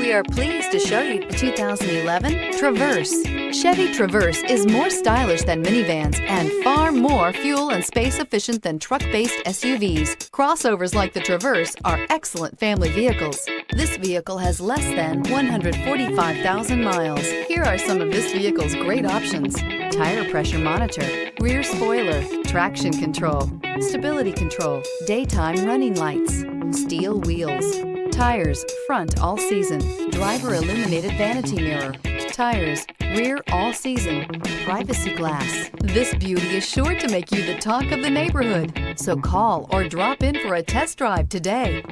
We are pleased to show you the 2011 Traverse. Chevy Traverse is more stylish than minivans and far more fuel and space efficient than truck-based SUVs. Crossovers like the Traverse are excellent family vehicles. This vehicle has less than 145,000 miles. Here are some of this vehicle's great options: tire pressure monitor, rear spoiler, traction control, stability control, daytime running lights, steel wheels, tires front all season, driver illuminated vanity mirror, tires rear all season, privacy glass. This beauty is sure to make you the talk of the neighborhood. So call or drop in for a test drive today.